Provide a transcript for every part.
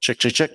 Check, check, check.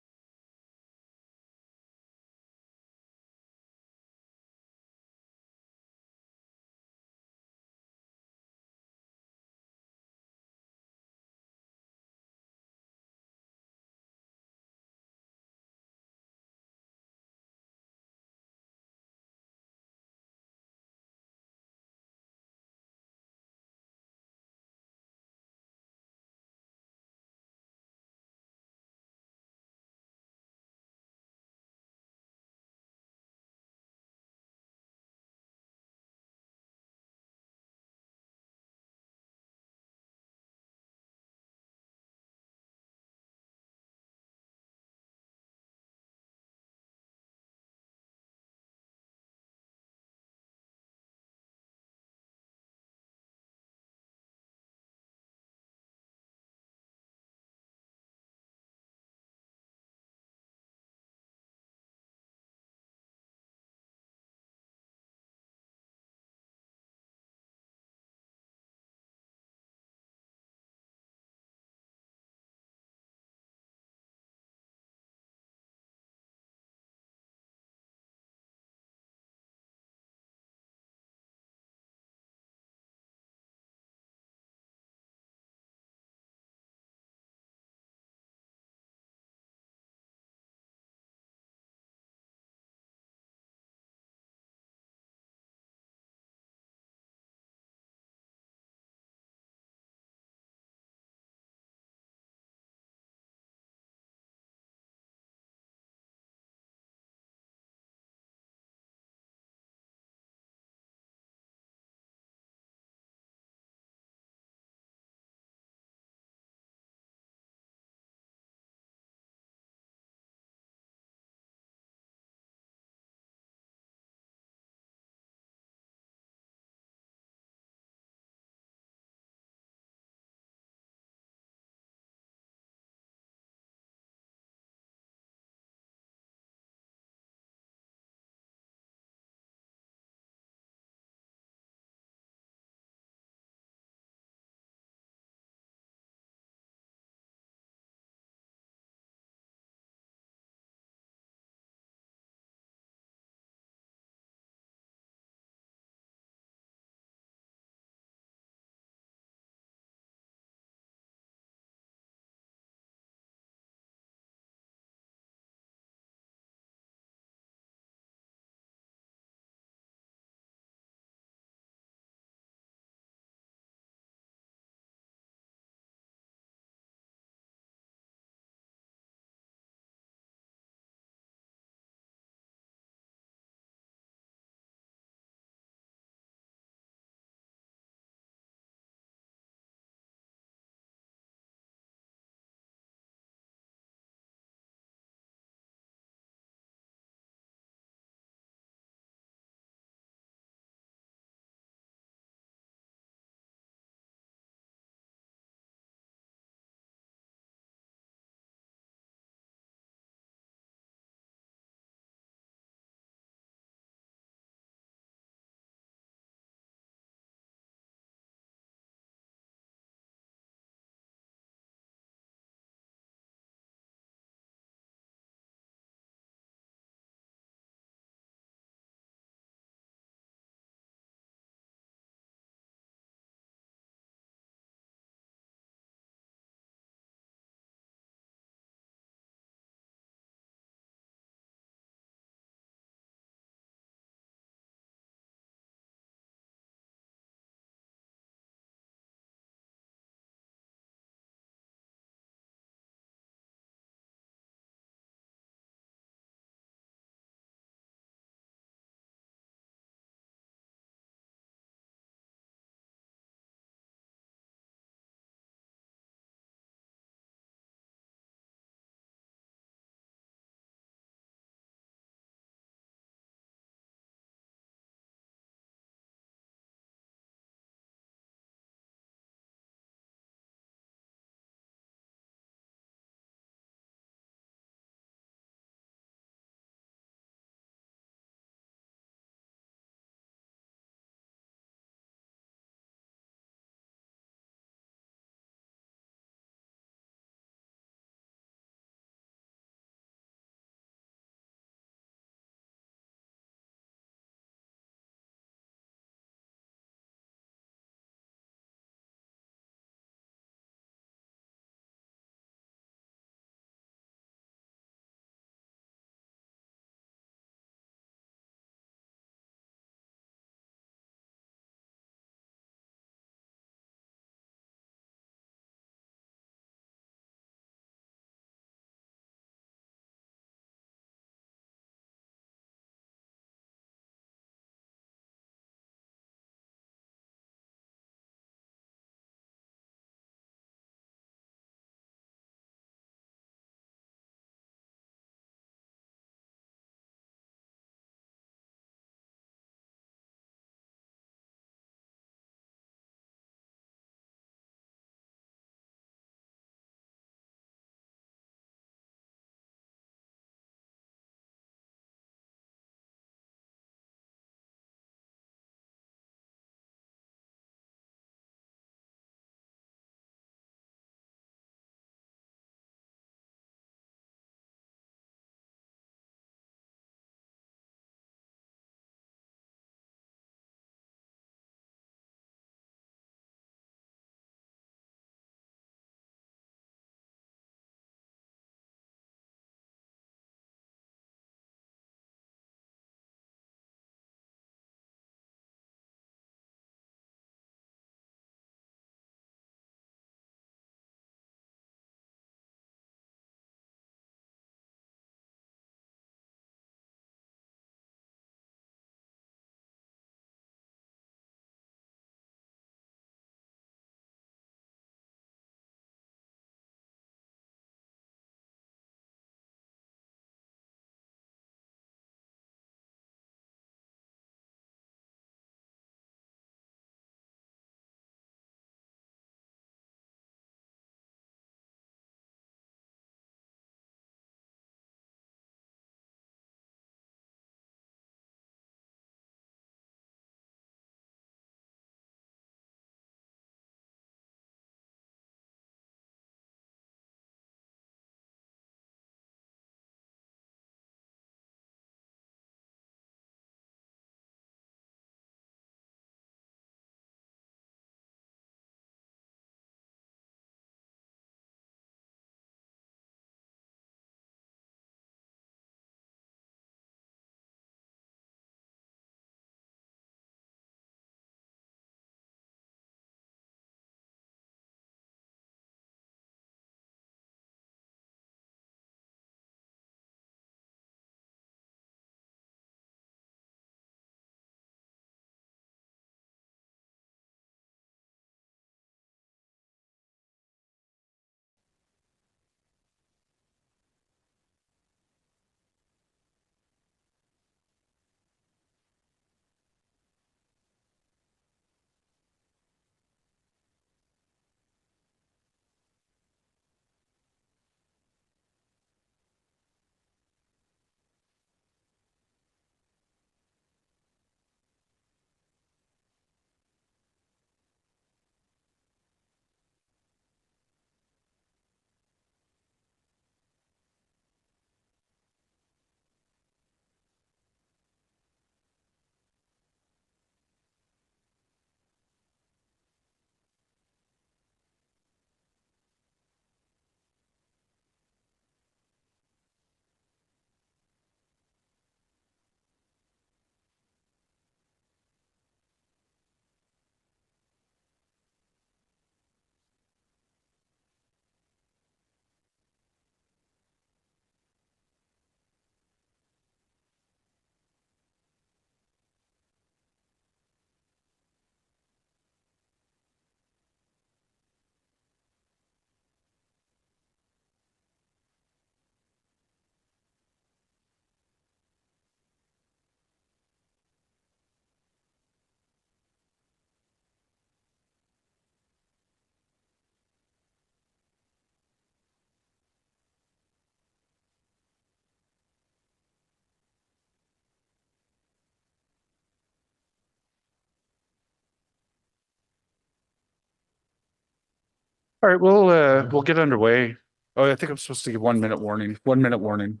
All right, we'll get underway. Oh, I think I'm supposed to give 1 minute warning. 1 minute warning.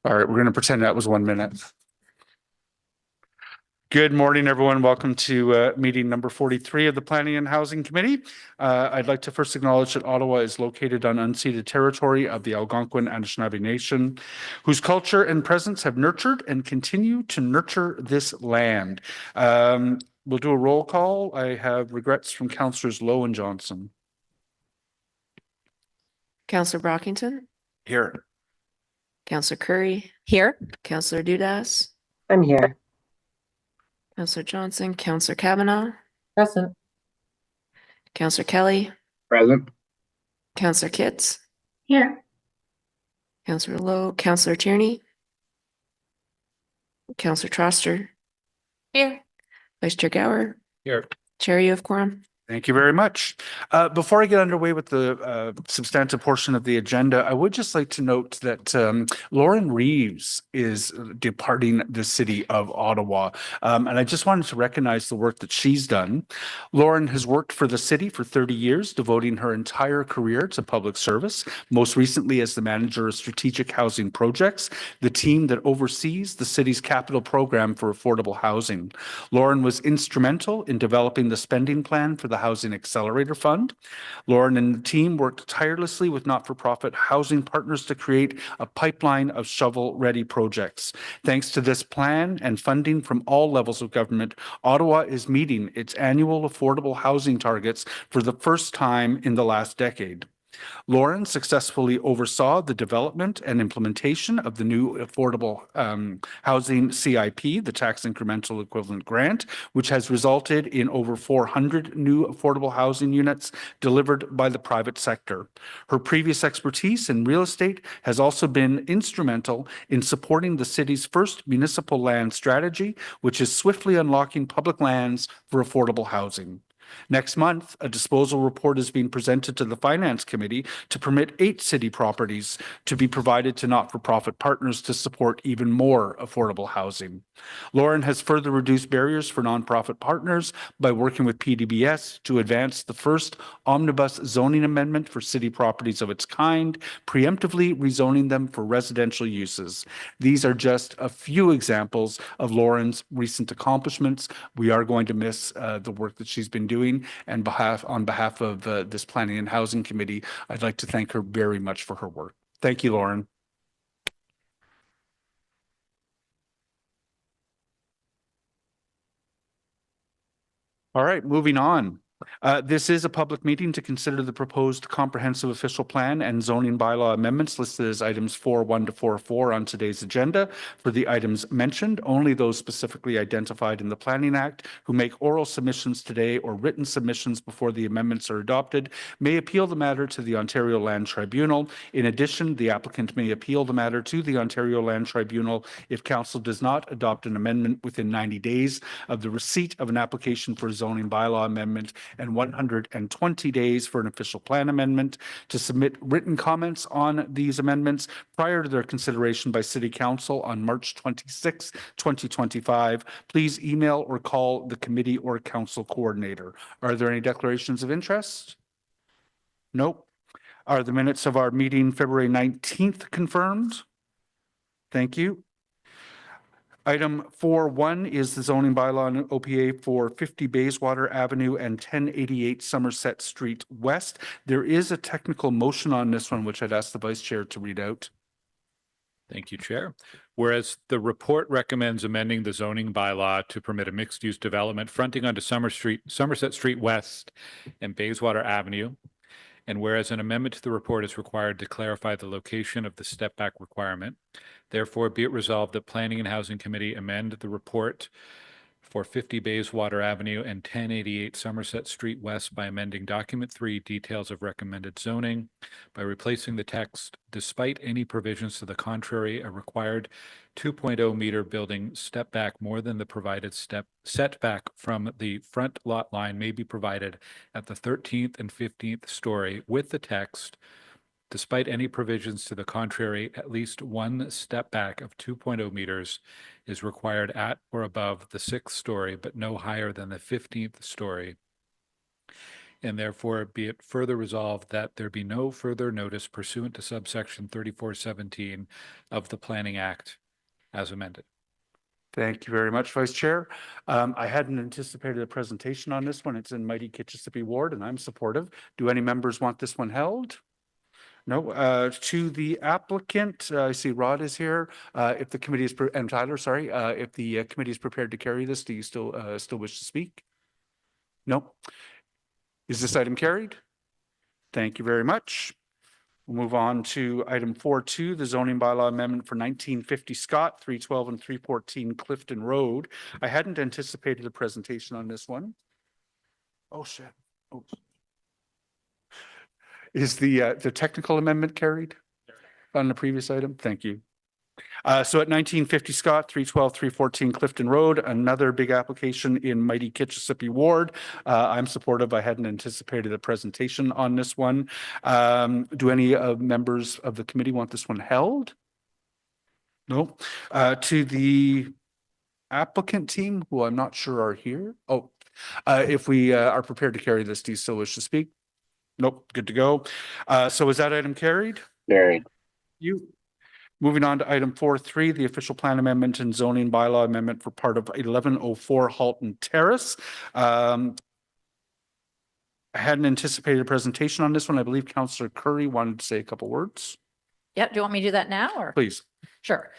All right, we're going to pretend that was 1 minute. Good morning, everyone. Welcome to meeting number 43 of the Planning and Housing Committee. I'd like to first acknowledge that Ottawa is located on unceded territory of the Algonquin Anishinaabe Nation, whose culture and presence have nurtured and continue to nurture this land. We'll do a roll call. I have regrets from Councillors Lowe and Johnson. Councillor Brockington. Here. Councillor Curry. Here. Councillor Dudas. I'm here. Councillor Johnson. Councillor Kavanaugh. Present. Councillor Kelly. Present. Councillor Kitts. Here. Councillor Lowe. Councillor Tierney. Councillor Troster. Here. Vice Chair Gower. Here. Chair, you have quorum. Thank you very much. Before I get underway with the substantive portion of the agenda, I would just like to note that Lauren Reeves is departing the city of Ottawa. And I just wanted to recognize the work that she's done. Lauren has worked for the city for 30 years, devoting her entire career to public service, most recently as the manager of strategic housing projects, the team that oversees the city's capital program for affordable housing. Lauren was instrumental in developing the spending plan for the Housing Accelerator Fund. Lauren and the team worked tirelessly with not-for-profit housing partners to create a pipeline of shovel-ready projects. Thanks to this plan and funding from all levels of government, Ottawa is meeting its annual affordable housing targets for the first time in the last decade. Lauren successfully oversaw the development and implementation of the new affordable housing CIP, the tax incremental equivalent grant, which has resulted in over 400 new affordable housing units delivered by the private sector. Her previous expertise in real estate has also been instrumental in supporting the city's first municipal land strategy, which is swiftly unlocking public lands for affordable housing. Next month, a disposal report is being presented to the Finance Committee to permit 8 city properties to be provided to not-for-profit partners to support even more affordable housing. Lauren has further reduced barriers for nonprofit partners by working with PDBS to advance the first omnibus zoning amendment for city properties of its kind, preemptively rezoning them for residential uses. These are just a few examples of Lauren's recent accomplishments. We are going to miss the work that she's been doing. And on behalf of this Planning and Housing Committee, I'd like to thank her very much for her work. Thank you, Lauren. All right, moving on. This is a public meeting to consider the proposed comprehensive official plan and zoning bylaw amendments listed as items 4.1 to 4.4 on today's agenda. For the items mentioned, only those specifically identified in the Planning Act who make oral submissions today or written submissions before the amendments are adopted may appeal the matter to the Ontario Land Tribunal. In addition, the applicant may appeal the matter to the Ontario Land Tribunal if Council does not adopt an amendment within 90 days of the receipt of an application for a zoning bylaw amendment and 120 days for an official plan amendment. To submit written comments on these amendments prior to their consideration by City Council on March 26, 2025, please email or call the committee or council coordinator. Are there any declarations of interest? Nope. Are the minutes of our meeting February 19th confirmed? Thank you. Item 4.1 is the zoning bylaw and OPA for 50 Bayswater Avenue and 1088 Somerset Street West. There is a technical motion on this one, which I'd ask the Vice Chair to read out. Thank you, Chair. Whereas the report recommends amending the zoning bylaw to permit a mixed-use development fronting onto Somerset Street West and Bayswater Avenue, and whereas an amendment to the report is required to clarify the location of the step-back requirement, therefore be it resolved that Planning and Housing Committee amend the report for 50 Bayswater Avenue and 1088 Somerset Street West by amending Document 3, Details of Recommended Zoning, by replacing the text, despite any provisions to the contrary, a required 2.0 meter building step back more than the provided setback from the front lot line may be provided at the 13th and 15th story, with the text, Despite any provisions to the contrary, at least one step back of 2.0 meters is required at or above the 6th story, but no higher than the 15th story. And therefore be it further resolved that there be no further notice pursuant to subsection 3417 of the Planning Act as amended. Thank you very much, Vice Chair. I hadn't anticipated a presentation on this one. It's in mighty Kitchissippi Ward, and I'm supportive. Do any members want this one held? No. To the applicant, I see Rod is here. If the committee is, and Tyler, sorry, if the committee is prepared to carry this, do you still wish to speak? No. Is this item carried? Thank you very much. We'll move on to item 4.2, the zoning bylaw amendment for 1950 Scott, 312 and 314 Clifton Road. I hadn't anticipated a presentation on this one. Oh, shit. Oops. Is the technical amendment carried on the previous item? Thank you. So at 1950 Scott, 312, 314 Clifton Road, another big application in mighty Kitchissippi Ward. I'm supportive. I hadn't anticipated a presentation on this one. Do any members of the committee want this one held? No. To the applicant team, who I'm not sure are here. Oh, if we are prepared to carry this, do you still wish to speak? Nope. Good to go. So is that item carried? Carried. You. Moving on to item 4.3, the official plan amendment and zoning bylaw amendment for part of 1104 Halton Terrace. I hadn't anticipated a presentation on this one. I believe Councillor Curry wanted to say a couple words. Yeah, do you want me to do that now or? Please. Sure.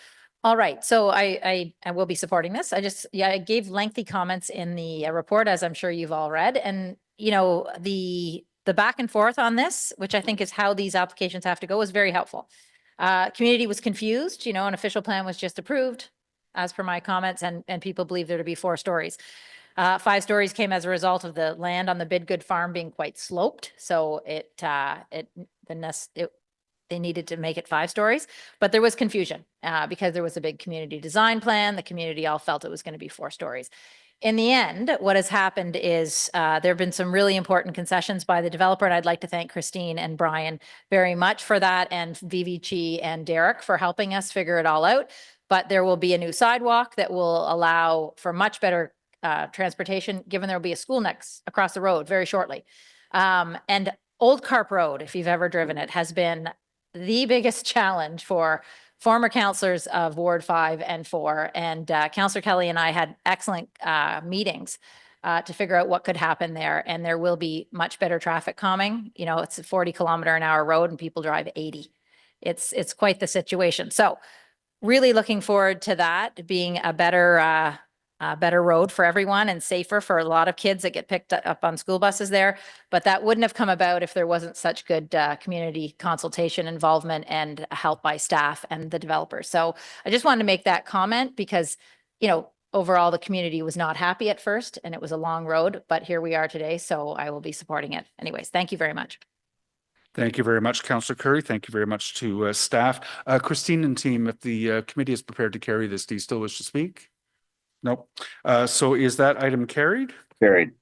All right, so I will be supporting this. I gave lengthy comments in the report, as I'm sure you've all read. And, you know, the back and forth on this, which I think is how these applications have to go, is very helpful. Community was confused, you know, an official plan was just approved as per my comments, and people believe there to be 4 stories. 5 stories came as a result of the land on the Bidgood farm being quite sloped. So they needed to make it 5 stories, but there was confusion because there was a big community design plan. The community all felt it was going to be 4 stories. In the end, what has happened is there have been some really important concessions by the developer, and I'd like to thank Christine and Brian very much for that, and VVC and Derek for helping us figure it all out. But there will be a new sidewalk that will allow for much better transportation, given there will be a school next across the road very shortly. And Old Carp Road, if you've ever driven it, has been the biggest challenge for former councillors of Ward 5 and 4. And Councillor Kelly and I had excellent meetings to figure out what could happen there. And there will be much better traffic calming. You know, it's a 40-kilometer-an-hour road and people drive 80. It's quite the situation. So really looking forward to that being a better road for everyone and safer for a lot of kids that get picked up on school buses there. But that wouldn't have come about if there wasn't such good community consultation, involvement, and help by staff and the developers. So I just wanted to make that comment because, you know, overall the community was not happy at first and it was a long road, but here we are today. So I will be supporting it. Anyways, thank you very much. Thank you very much, Councillor Curry. Thank you very much to staff. Christine and team, if the committee is prepared to carry this, do you still wish to speak? Nope. So is that item carried? Carried.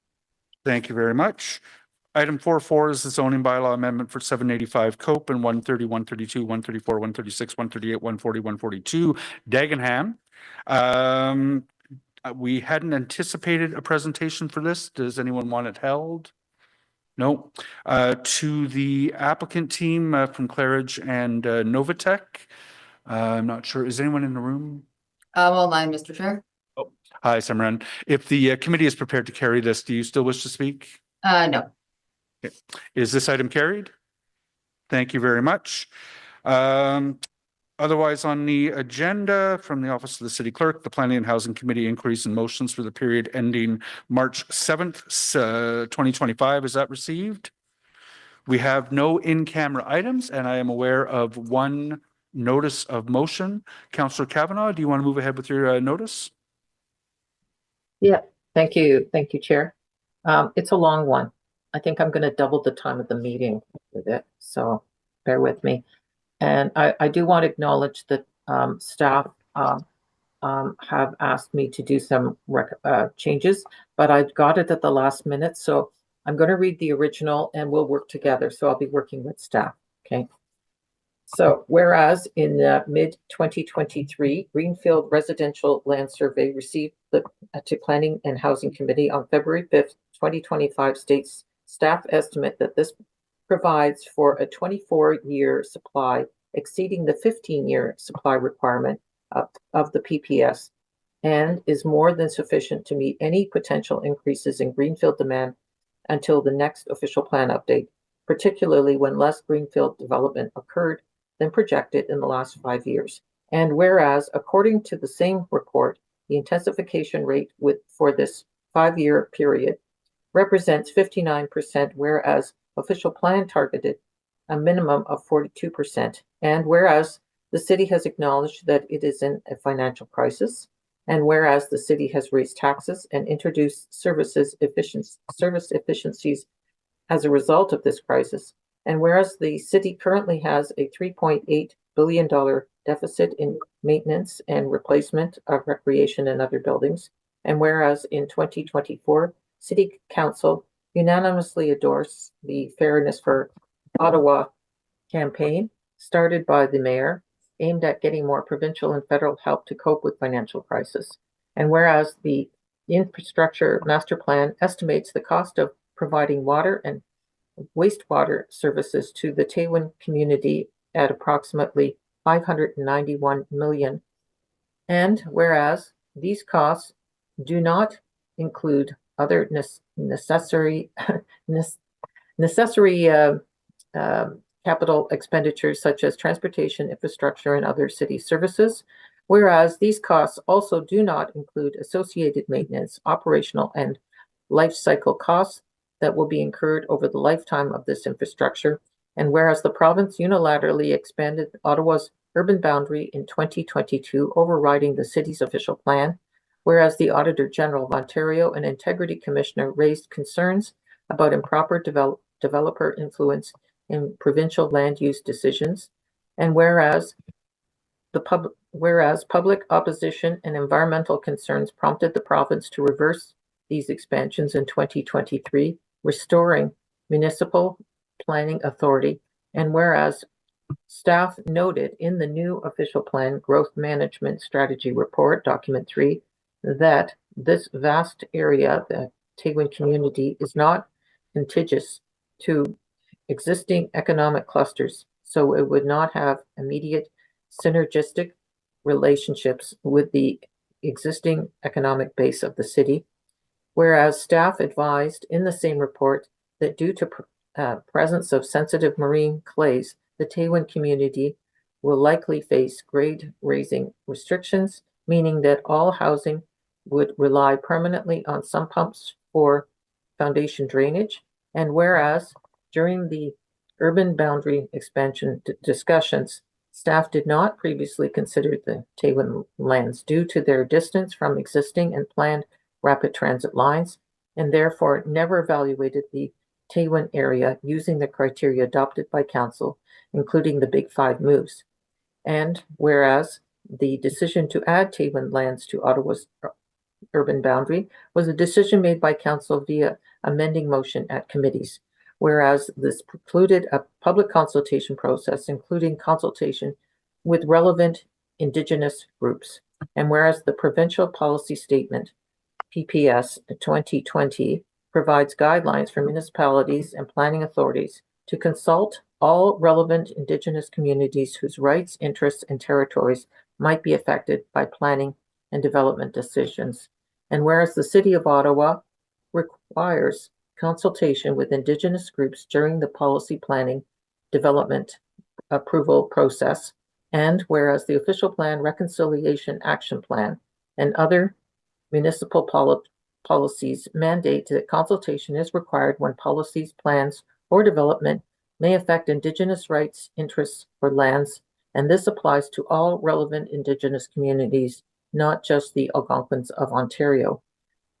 Thank you very much. Item 4.4 is the zoning bylaw amendment for 785 Cope and 130, 132, 134, 136, 138, 140, 142 Dagenham. We hadn't anticipated a presentation for this. Does anyone want it held? No. To the applicant team from Claridge and Novatech. I'm not sure. Is anyone in the room? Online, Mr. Chair. Hi, Simran. If the committee is prepared to carry this, do you still wish to speak? No. Okay. Is this item carried? Thank you very much. Otherwise on the agenda from the Office of the City Clerk, the Planning and Housing Committee inquiries and motions for the period ending March 7th, 2025. Is that received? We have no in-camera items, and I am aware of one notice of motion. Councillor Kavanaugh, do you want to move ahead with your notice? Yeah, thank you. Thank you, Chair. It's a long one. I think I'm going to double the time of the meeting with it, so bear with me. And I do want to acknowledge that staff have asked me to do some changes, but I got it at the last minute. So I'm going to read the original and we'll work together. So I'll be working with staff. Okay. So whereas in mid-2023, Greenfield Residential Land Survey received to Planning and Housing Committee on February 5th, 2025 states staff estimate that this provides for a 24-year supply exceeding the 15-year supply requirement of the PPS and is more than sufficient to meet any potential increases in greenfield demand until the next official plan update, particularly when less greenfield development occurred than projected in the last 5 years. And whereas, according to the same report, the intensification rate for this 5-year period represents 59%, whereas official plan targeted a minimum of 42%. And whereas the city has acknowledged that it is in a financial crisis, and whereas the city has raised taxes and introduced service efficiencies as a result of this crisis, and whereas the city currently has a $3.8 billion deficit in maintenance and replacement of recreation and other buildings, and whereas in 2024, City Council unanimously endorsed the Fairness for Ottawa campaign started by the mayor, aimed at getting more provincial and federal help to cope with financial crisis. And whereas the infrastructure master plan estimates the cost of providing water and wastewater services to the Taywin community at approximately $591 million. And whereas these costs do not include other necessary capital expenditures such as transportation, infrastructure, and other city services, whereas these costs also do not include associated maintenance, operational, and life cycle costs that will be incurred over the lifetime of this infrastructure, and whereas the province unilaterally expanded Ottawa's urban boundary in 2022, overriding the city's official plan, whereas the Auditor General of Ontario and Integrity Commissioner raised concerns about improper developer influence in provincial land use decisions, and whereas public opposition and environmental concerns prompted the province to reverse these expansions in 2023, restoring municipal planning authority, and whereas staff noted in the new official plan growth management strategy report, document 3, that this vast area, the Taywin community, is not contiguous to existing economic clusters, so it would not have immediate synergistic relationships with the existing economic base of the city. Whereas staff advised in the same report that due to presence of sensitive marine clays, the Taywin community will likely face grade raising restrictions, meaning that all housing would rely permanently on sump pumps for foundation drainage. And whereas during the urban boundary expansion discussions, staff did not previously consider the Taywin lands due to their distance from existing and planned rapid transit lines, and therefore never evaluated the Taywin area using the criteria adopted by council, including the Big Five moves. And whereas the decision to add Taywin lands to Ottawa's urban boundary was a decision made by council via amending motion at committees, whereas this precluded a public consultation process, including consultation with relevant Indigenous groups. And whereas the provincial policy statement, PPS 2020, provides guidelines for municipalities and planning authorities to consult all relevant Indigenous communities whose rights, interests, and territories might be affected by planning and development decisions. And whereas the City of Ottawa requires consultation with Indigenous groups during the policy planning development approval process, and whereas the official plan reconciliation action plan and other municipal policies mandate that consultation is required when policies, plans, or development may affect Indigenous rights, interests, or lands, and this applies to all relevant Indigenous communities, not just the Algonquins of Ontario.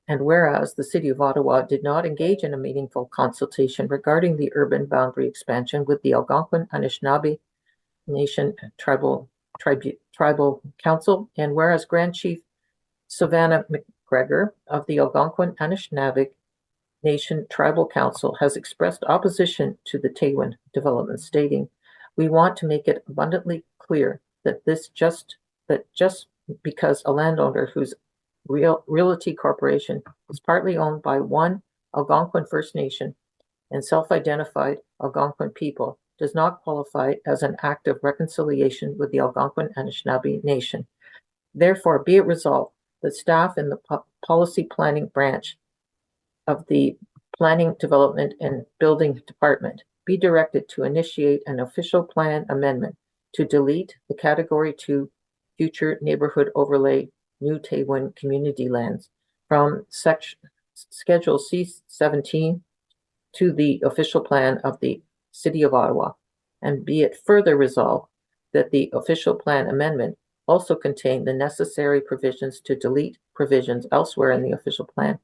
And whereas the City of Ottawa did not engage in a meaningful consultation regarding the urban boundary expansion with the Algonquin Anishinaabe Nation Tribal Council, and whereas Grand Chief Savannah McGregor of the Algonquin Anishinaabe Nation Tribal Council has expressed opposition to the Taywin development, stating, We want to make it abundantly clear that just because a landowner whose realty corporation is partly owned by one Algonquin First Nation and self-identified Algonquin people does not qualify as an act of reconciliation with the Algonquin Anishinaabe Nation. Therefore, be it resolved that staff in the policy planning branch of the Planning, Development, and Building Department be directed to initiate an official plan amendment to delete the Category 2 Future Neighborhood Overlay New Taywin Community Lands from Schedule C-17 to the official plan of the City of Ottawa, and be it further resolved that the official plan amendment also contain the necessary provisions to delete provisions elsewhere in the official plan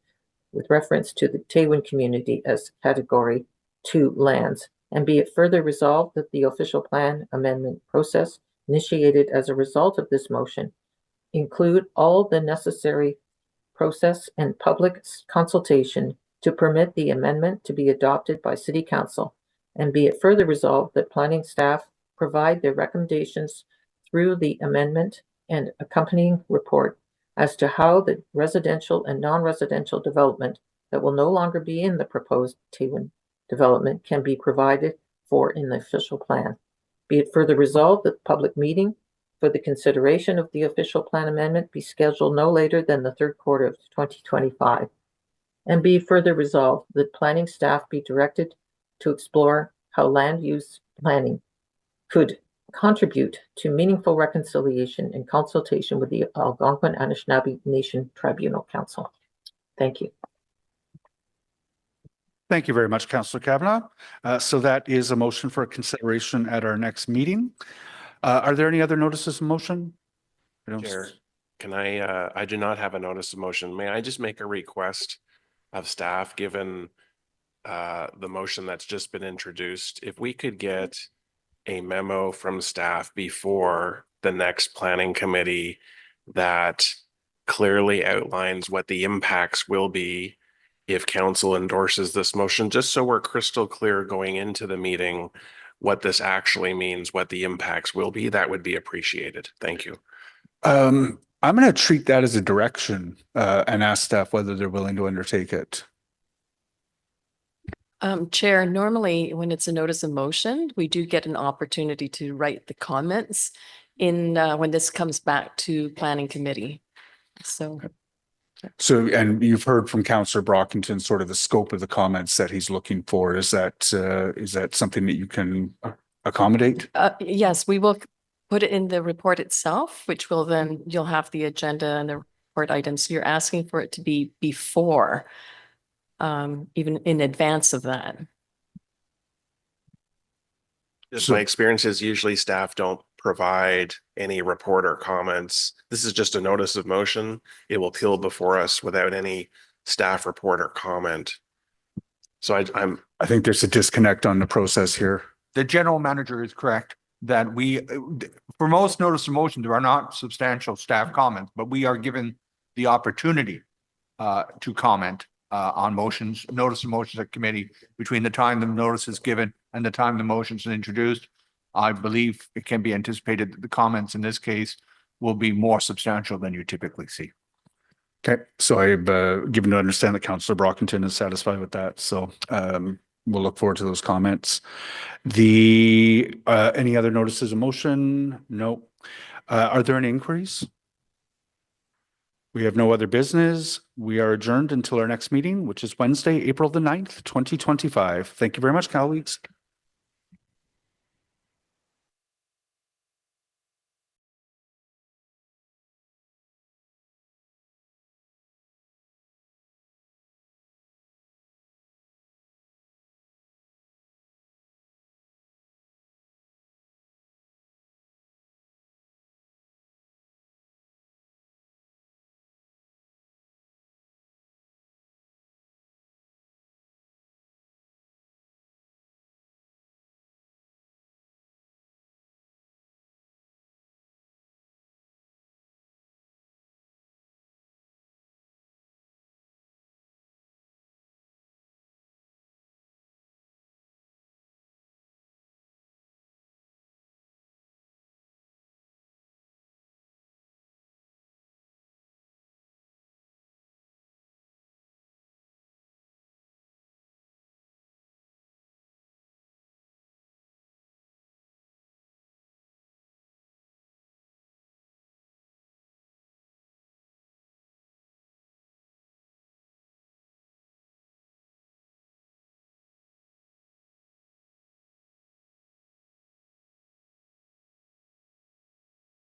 with reference to the Taywin community as Category 2 lands, and be it further resolved that the official plan amendment process initiated as a result of this motion include all the necessary process and public consultation to permit the amendment to be adopted by City Council, and be it further resolved that planning staff provide their recommendations through the amendment and accompanying report as to how the residential and non-residential development that will no longer be in the proposed Taywin development can be provided for in the official plan. Be it further resolved that the public meeting for the consideration of the official plan amendment be scheduled no later than the third quarter of 2025. And be further resolved that planning staff be directed to explore how land use planning could contribute to meaningful reconciliation and consultation with the Algonquin Anishinaabe Nation Tribunal Council. Thank you. Thank you very much, Councillor Kavanagh. So that is a motion for consideration at our next meeting. Are there any other notices of motion? Chair, can I do not have a notice of motion. May I just make a request of staff, given the motion that's just been introduced? If we could get a memo from staff before the next planning committee that clearly outlines what the impacts will be if council endorses this motion, just so we're crystal clear going into the meeting what this actually means, what the impacts will be, that would be appreciated. Thank you. I'm going to treat that as a direction and ask staff whether they're willing to undertake it. Chair, normally when it's a notice of motion, we do get an opportunity to write the comments in when this comes back to planning committee. So, and you've heard from Councillor Brockington sort of the scope of the comments that he's looking for. Is that something that you can accommodate? yes, we will put it in the report itself, which will then you'll have the agenda and the report items. So you're asking for it to be before. Even in advance of that. Just my experience is usually staff don't provide any report or comments. This is just a notice of motion. It will appeal before us without any staff report or comment. So I think there's a disconnect on the process here. The general manager is correct that for most notice of motion, there are not substantial staff comments, but we are given the opportunity to comment on motions, notice of motions at committee between the time the notice is given and the time the motions are introduced. I believe it can be anticipated that the comments in this case will be more substantial than you typically see. Okay, so I've given to understand that Councillor Brockington is satisfied with that. So we'll look forward to those comments. Any other notices of motion? No. Are there any inquiries? We have no other business. We are adjourned until our next meeting, which is Wednesday, April the 9th, 2025. Thank you very much, colleagues.